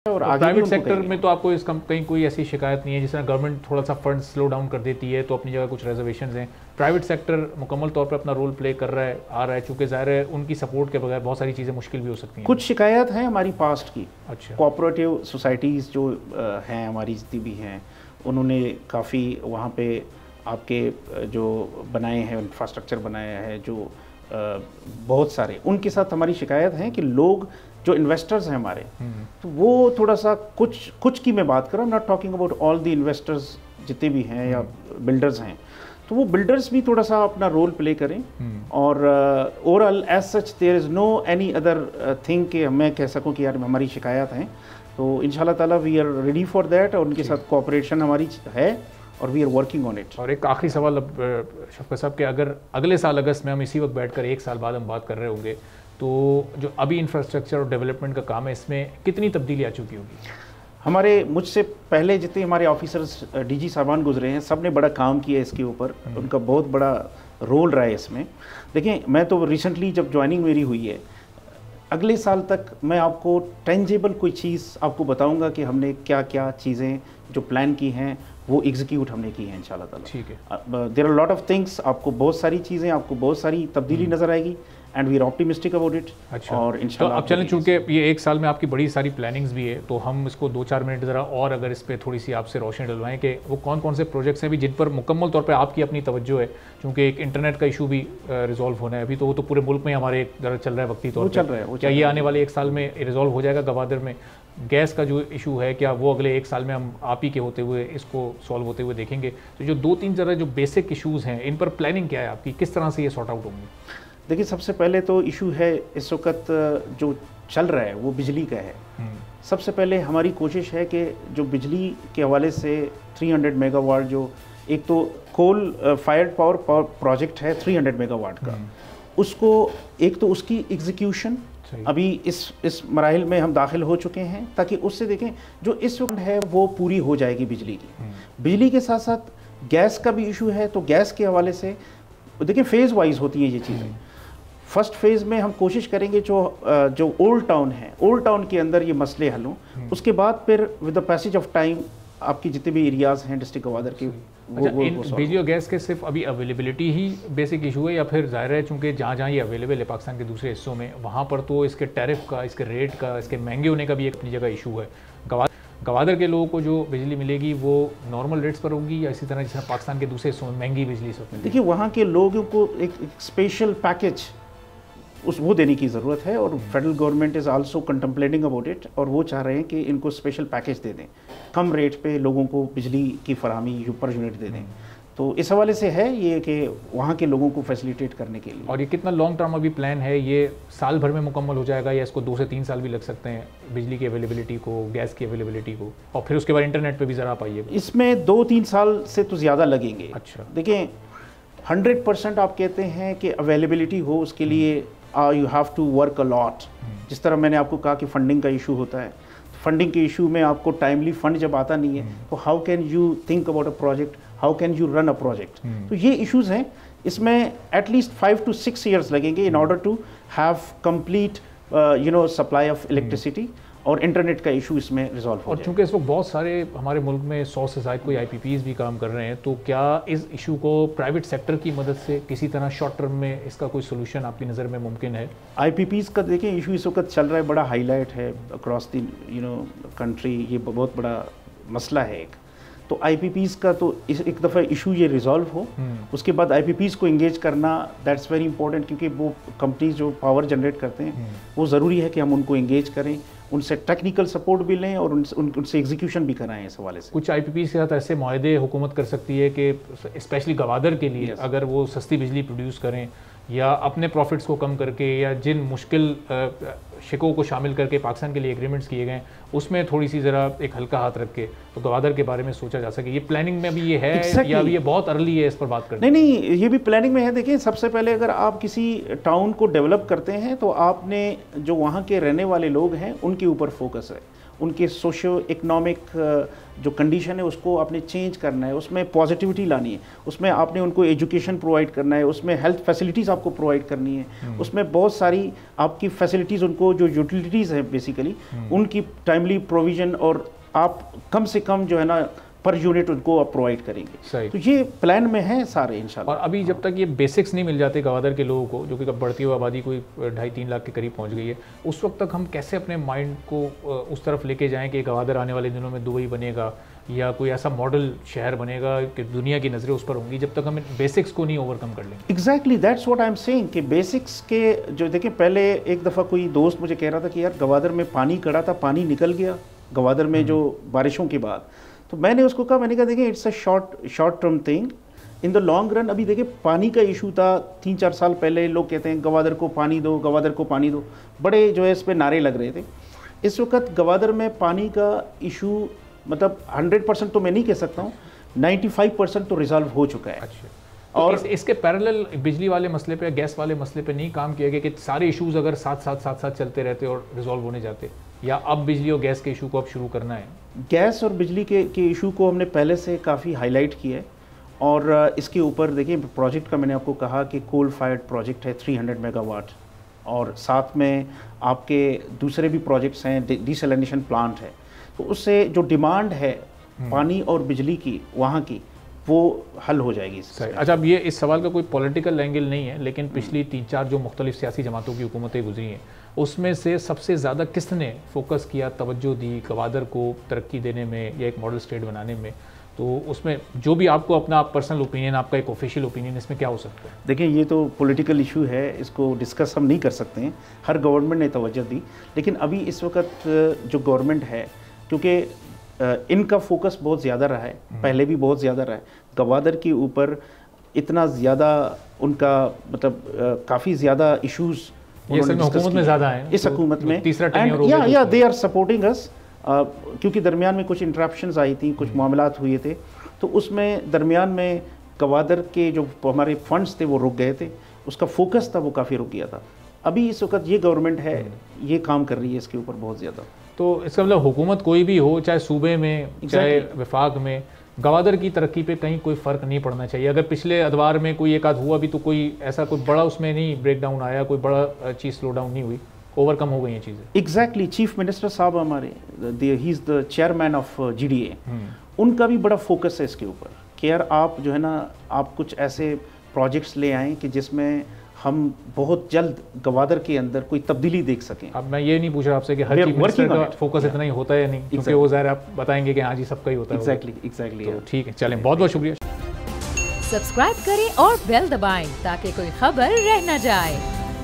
और तो आगे भी प्राइवेट उनको सेक्टर करेंगे। में तो आपको इस कहीं कोई ऐसी शिकायत नहीं है, जिस तरह गवर्नमेंट थोड़ा सा फंड स्लो डाउन कर देती है तो अपनी जगह कुछ रिजर्वेशंस हैं, प्राइवेट सेक्टर मुकम्मल तौर पर अपना रोल प्ले कर रहा है, आ रहा है, चूँकि ज़ाहिर है उनकी सपोर्ट के बगैर बहुत सारी चीज़ें मुश्किल भी हो सकती हैं। कुछ शिकायत हैं हमारी पास्ट की। अच्छा। कोऑपरेटिव सोसाइटीज़ जो हैं हमारी जितनी भी हैं, उन्होंने काफ़ी वहाँ पे आपके जो बनाए हैं इंफ्रास्ट्रक्चर बनाया है, जो बहुत सारे उनके साथ हमारी शिकायत है कि लोग जो इन्वेस्टर्स हैं हमारे, तो वो थोड़ा सा कुछ की मैं बात कर रहा हूँ, not talking about all the investors जितने भी हैं या बिल्डर्स हैं, तो वो बिल्डर्स भी थोड़ा सा अपना रोल प्ले करें। और overall as such there is no any other thing कि मैं कह सकूं कि यार हमारी शिकायत हैं, तो इंशाल्लाह ताला we are ready for that, और उनके साथ कोऑपरेशन हमारी है और we are working on it. और एक आखिरी सवाल अब शफकत साहब कि अगर अगले साल अगस्त में हम इसी वक्त बैठकर एक साल बाद हम बात कर रहे होंगे, तो जो अभी इंफ्रास्ट्रक्चर और डेवलपमेंट का काम है इसमें कितनी तब्दीली आ चुकी होगी? हमारे मुझसे पहले जितने हमारे ऑफिसर्स डीजी साहबान गुजरे हैं, सब ने बड़ा काम किया इसके ऊपर, उनका बहुत बड़ा रोल रहा है इसमें। देखिए, मैं तो रिसेंटली जब ज्वाइनिंग मेरी हुई है, अगले साल तक मैं आपको टेंजेबल कोई चीज़ आपको बताऊंगा कि हमने क्या क्या चीज़ें जो प्लान की हैं वो एग्जीक्यूट हमने की हैं इंशाल्लाह ताला। ठीक है। There are lot of things, आपको बहुत सारी चीज़ें, आपको बहुत सारी तब्दीली नज़र आएगी and we are optimistic about it. अच्छा। और तो इंशाल्लाह अब चलें, चूँकि ये एक साल में आपकी बड़ी सारी प्लानिंग्स भी है, तो हम इसको 2-4 मिनट ज़रा और अगर इस पर थोड़ी सी आपसे रोशनी डलवाएं कि वो कौन कौन से प्रोजेक्ट्स हैं भी जिन पर मुकम्मल तौर पे आपकी अपनी तवज्जो है, क्योंकि एक इंटरनेट का इशू भी रिजॉल्व होना है अभी, तो वो तो पूरे मुल्क में हमारे ज़रा चल रहा है वक्ती तौर वो पर। चल रहा है, वो क्या चल ये रहा है। आने वाले एक साल में रिजॉल्व हो जाएगा? गवादर में गैस का जो इशू है, क्या वो अगले एक साल में हम आप ही के होते हुए इसको सॉल्व होते हुए देखेंगे? तो जो 2-3 ज़रा जो बेसिक इशूज़ हैं, इन पर प्लानिंग क्या है आपकी, किस तरह से ये सॉर्ट आउट होंगे? देखिए, सबसे पहले तो इशू है इस वक्त जो चल रहा है वो बिजली का है। सबसे पहले हमारी कोशिश है कि जो बिजली के हवाले से 300 मेगावाट, जो एक तो कोल फायर्ड पावर प्रोजेक्ट है 300 मेगावाट का, उसको एक तो उसकी एग्जीक्यूशन अभी इस मराहिल में हम दाखिल हो चुके हैं, ताकि उससे देखें जो इस वक्त है वो पूरी हो जाएगी बिजली की। बिजली के साथ साथ गैस का भी इशू है, तो गैस के हवाले से देखिए फेज़ वाइज होती हैं ये चीज़ें। फर्स्ट फेज़ में हम कोशिश करेंगे जो ओल्ड टाउन है, ओल्ड टाउन के अंदर ये मसले हल हों। उसके बाद फिर with the passage of time आपकी जितने भी एरियाज़ हैं डिस्ट्रिक्ट गवादर के, अच्छा, बिजली और गैस के सिर्फ अभी अवेलेबिलिटी ही बेसिक इशू है, या फिर जाहिर है चूँकि जहाँ जहाँ ये अवेलेबल है पाकिस्तान के दूसरे हिस्सों में, वहाँ पर तो इसके टैरिफ का, इसके रेट का, इसके महंगे होने का भी एक अपनी जगह इशू है। गवादर के लोगों को जो बिजली मिलेगी वो नॉर्मल रेट्स पर होगी, या इसी तरह जिस तरह पाकिस्तान के दूसरे हिस्सों में महंगी बिजली सब मिलेगी? देखिए, वहाँ के लोगों को एक स्पेशल पैकेज वो देने की ज़रूरत है, और federal government is also contemplating about it, और वो चाह रहे हैं कि इनको स्पेशल पैकेज दे दें, कम रेट पे लोगों को बिजली की फराहमी पर यूनिट दे दें। तो इस हवाले से है ये कि वहाँ के लोगों को फैसिलिटेट करने के लिए। और ये कितना लॉन्ग टर्म अभी प्लान है? ये साल भर में मुकम्मल हो जाएगा, या इसको 2 से 3 साल भी लग सकते हैं, बिजली की अवेलेबिलिटी को, गैस की अवेलेबिलिटी को, और फिर उसके बाद इंटरनेट पे भी ज़रा आप आइए? इसमें 2-3 साल से तो ज़्यादा लगेंगे। अच्छा। देखिए, 100% आप कहते हैं कि अवेलेबिलिटी हो, उसके लिए you have to work a lot. जिस तरह मैंने आपको कहा कि फंडिंग का इशू होता है, फंडिंग के इशू में आपको टाइमली फंड जब आता नहीं है, तो how can you think about a project, how can you run a project. तो ये इश्यूज हैं, इसमें एटलीस्ट 5 to 6 years लगेंगे in order to have complete supply of electricity, और इंटरनेट का इशू इसमें रिजॉल्व हो और चूँकि इस वक्त बहुत सारे हमारे मुल्क में 100 से ज़ायद कोई IPPs भी काम कर रहे हैं, तो क्या इस इशू को प्राइवेट सेक्टर की मदद से किसी तरह शॉर्ट टर्म में इसका कोई सोल्यूशन आपकी नज़र में मुमकिन है? IPPs का देखिए इशू इस वक्त चल रहा है, बड़ा हाईलाइट है अक्रॉस द कंट्री, ये बहुत बड़ा मसला है एक। तो IPPs का तो एक दफ़ा इशू ये रिजॉल्व हो, उसके बाद IPPs को इंगेज करना दैट्स वेरी इंपॉर्टेंट, क्योंकि वो कंपनीज जो पावर जनरेट करते हैं वो ज़रूरी है कि हम उनको इंगेज करें, उनसे टेक्निकल सपोर्ट भी लें और उनसे एग्जीक्यूशन भी कराएं इस हवाले से। कुछ IPPs के साथ ऐसे मुआहदे हुकूमत कर सकती है कि स्पेशली गवादर के लिए अगर वो सस्ती बिजली प्रोड्यूस करें, या अपने प्रॉफिट्स को कम करके, या जिन मुश्किल शिकों को शामिल करके पाकिस्तान के लिए एग्रीमेंट्स किए गए उसमें थोड़ी सी ज़रा एक हल्का हाथ रख के तो गवादर के बारे में सोचा जा सके। ये प्लानिंग में भी ये है या अभी ये बहुत अर्ली है इस पर बात करना? नहीं, ये भी प्लानिंग में है। देखिए, सबसे पहले अगर आप किसी टाउन को डेवलप करते हैं तो आपने जो वहाँ के रहने वाले लोग हैं उनके ऊपर फोकस है, उनके सोशो इकोनॉमिक जो कंडीशन है उसको आपने चेंज करना है, उसमें पॉजिटिविटी लानी है, उसमें आपने उनको एजुकेशन प्रोवाइड करना है, उसमें हेल्थ फैसिलिटीज़ आपको प्रोवाइड करनी है, उसमें बहुत सारी आपकी फैसिलिटीज़ उनको जो यूटिलिटीज़ हैं बेसिकली उनकी टाइमली प्रोविज़न और आप कम से कम जो है ना पर यूनिट उनको आप प्रोवाइड करेंगे। तो ये प्लान में है सारे इंशाल्लाह। और अभी जब तक ये बेसिक्स नहीं मिल जाते गवादर के लोगों को, जो कि बढ़ती हुई आबादी कोई 2.5-3 लाख के करीब पहुंच गई है, उस वक्त तक हम कैसे अपने माइंड को उस तरफ लेके जाएं कि गवादर आने वाले दिनों में दुबई बनेगा या कोई ऐसा मॉडल शहर बनेगा कि दुनिया की नज़रें उस पर होंगी, जब तक हम बेसिक्स को नहीं ओवरकम कर लेंगे। Exactly that's what I am saying कि बेसिक्स के जो देखिए, पहले एक दफ़ा कोई दोस्त मुझे कह रहा था कि यार गवादर में पानी कड़ा था, पानी निकल गया गवादर में जो बारिशों के बाद। तो मैंने उसको कहा, मैंने कहा देखिए it's a short term thing, in the long run. अभी देखिए पानी का इशू था 3-4 साल पहले, लोग कहते हैं गवादर को पानी दो, गवादर को पानी दो, बड़े जो है इस पर नारे लग रहे थे। इस वक्त गवादर में पानी का इशू मतलब 100% तो मैं नहीं कह सकता हूँ, 95% तो रिजॉल्व हो चुका है। अच्छा, तो और इसके पैरेलल बिजली वाले मसले पे, गैस वाले मसले पे नहीं काम किया गया कि सारे इश्यूज अगर साथ चलते रहते और रिजॉल्व होने जाते, या अब बिजली और गैस के इशू को अब शुरू करना है? गैस और बिजली के इशू को हमने पहले से काफ़ी हाईलाइट किया है और इसके ऊपर देखिए प्रोजेक्ट का मैंने आपको कहा कि कोल फायर्ड प्रोजेक्ट है 300 मेगावाट, और साथ में आपके दूसरे भी प्रोजेक्ट्स हैं, डिसैलिनेशन प्लांट है। तो उससे जो डिमांड है पानी और बिजली की वहाँ की, वो हल हो जाएगी। अच्छा, अब ये इस सवाल का कोई पॉलिटिकल एंगल नहीं है, लेकिन पिछली 3-4 जो मुख्तलिफ सियासी जमातों की हुकूमतें गुजरी हैं, उसमें से सबसे ज़्यादा किसने फोकस किया, तवज्जो दी गवादर को तरक्की देने में या एक मॉडल स्टेट बनाने में? तो उसमें जो भी आपको अपना पर्सनल ओपिनियन, आपका एक ऑफिशियल ओपिनियन, इसमें क्या हो सकता है? देखिए ये तो पॉलिटिकल इशू है, इसको डिस्कस हम नहीं कर सकते हैं। हर गवर्नमेंट ने तवज्जो दी, लेकिन अभी इस वक्त जो गवर्नमेंट है, क्योंकि इनका फोकस बहुत ज़्यादा रहा है, पहले भी बहुत ज़्यादा रहा है, गवादर के ऊपर इतना ज़्यादा उनका मतलब काफ़ी ज़्यादा इश्यूज़ हुकूमत में ज़्यादा है, इस हुकूमत में तीसरा दे आर सपोर्टिंग अस, क्योंकि दरमियान में कुछ इंटरप्शंस आई थी, कुछ मामलात हुए थे, तो उसमें दरमियान में गवादर के जो हमारे फंड्स थे वो रुक गए थे, उसका फोकस था वो काफ़ी रुक गया था। अभी इस वक्त ये गवर्नमेंट है, ये काम कर रही है इसके ऊपर बहुत ज़्यादा। तो इसका मतलब हुकूमत कोई भी हो, चाहे सूबे में चाहे विफाक में, गवादर की तरक्की पे कहीं कोई फ़र्क नहीं पड़ना चाहिए। अगर पिछले अदवार में कोई एक आध हुआ भी, तो कोई ऐसा कोई बड़ा उसमें नहीं ब्रेक डाउन आया, कोई बड़ा चीज़ स्लो डाउन नहीं हुई, ओवरकम हो गई ये चीज़ें। एग्जैक्टली, चीफ मिनिस्टर साहब हमारे, he is the chairman of GDA, उनका भी बड़ा फोकस है इसके ऊपर कि यार आप जो है ना, आप कुछ ऐसे प्रोजेक्ट्स ले आएँ कि जिसमें हम बहुत जल्द गवादर के अंदर कोई तब्दीली देख सकें। अब मैं ये नहीं पूछ रहा आपसे कि हर चीफ मिनिस्टर का फोकस इतना ही होता है या नहीं, क्योंकि वो ज़ाहिर आप बताएंगे कि हाँ जी सबका ही होता है। एग्जैक्टली। तो ठीक है, चलें, बहुत बहुत शुक्रिया। सब्सक्राइब करें और बेल दबाएं ताकि कोई खबर रह न जाए।